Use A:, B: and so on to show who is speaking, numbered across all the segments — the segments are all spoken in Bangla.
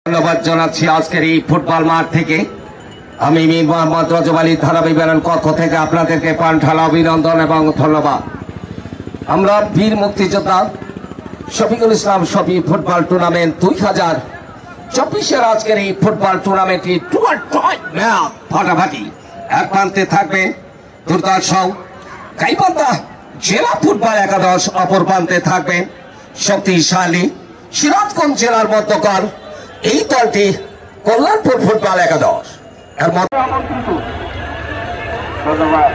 A: ধন্যবাদ জানাচ্ছি আজকের এই ফুটবল মাঠ থেকে। আমি মীর মোহাম্মদ রজব আলী ধারাবিবরণ কক্ষ থেকে আপনাদেরকে প্রাণঢালা অভিনন্দন এবং ধন্যবাদ। আমরা বীর মুক্তিযোদ্ধা শফিকুল ইসলাম শফি ফুটবল টুর্নামেন্ট 2024 আজকের এই ফুটবল টুর্নামেন্টটি ফাটাফাটি। এক প্রান্তে থাকবে দুর্দর্শ গাইবান্ধা জেলা ফুটবল একাদশ, অপর প্রান্তে থাকবেন শক্তিশালী সিরাজগঞ্জ জেলার মধ্যকার এই দলটি কল্যাণপুর ফুটবল একাদশ। এর মধ্যে
B: ধন্যবাদ।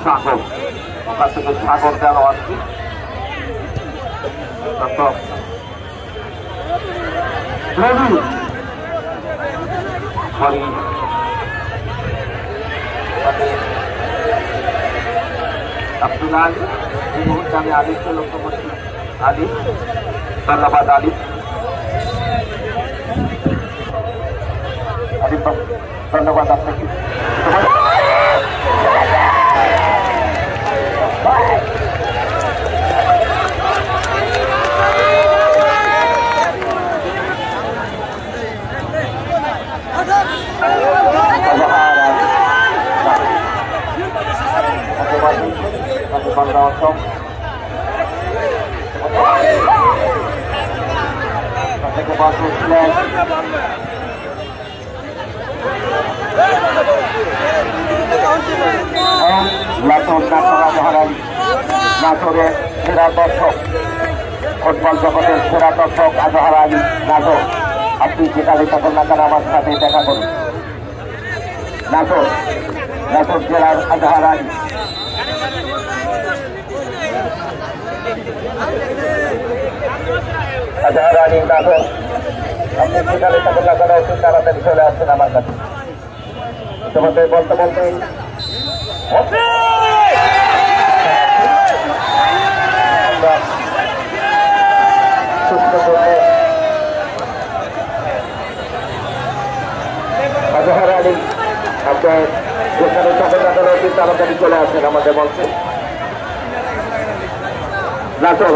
B: সাগর ওখান থেকে সাগর দেন আসছি আব্দুল আলী এই মুহূর্তে আমি আলিফকে লক্ষ্য করছি। আলী, ধন্যবাদ আলী। আলিফ ধন্যবাদ আপনাকে। নাটোরের সেরা দর্শক, ফুটবল জগতের সেরা দর্শক আজহার আলী নাটোর, আপনি যেখানে থাকেন না কেন আমার সাথে দেখা করুন। নাটোর জেলার আজহার আলী, আজহার আলী নাটোর, আপনি যেখানে থাকেন না কেন একটু তাড়াতাড়ি চলে আসছেন আমার কাছে। তোমাদের বলতে বলতে আজহার আলী আপনার যেখানে থাকেন না কেন একটু তাড়াতাড়ি চলে আসছেন আমাদের বলছে। নাটোর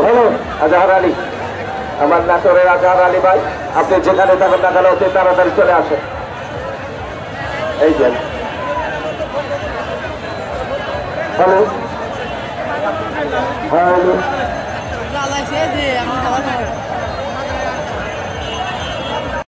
B: হলো আজহার আলী, আমার নাটোরের আজহার আলী ভাই, আপনি যেখানে থাকেন না কেন অতি তাড়াতাড়ি চলে আসেন। এই যে হ্যালো হ্যালো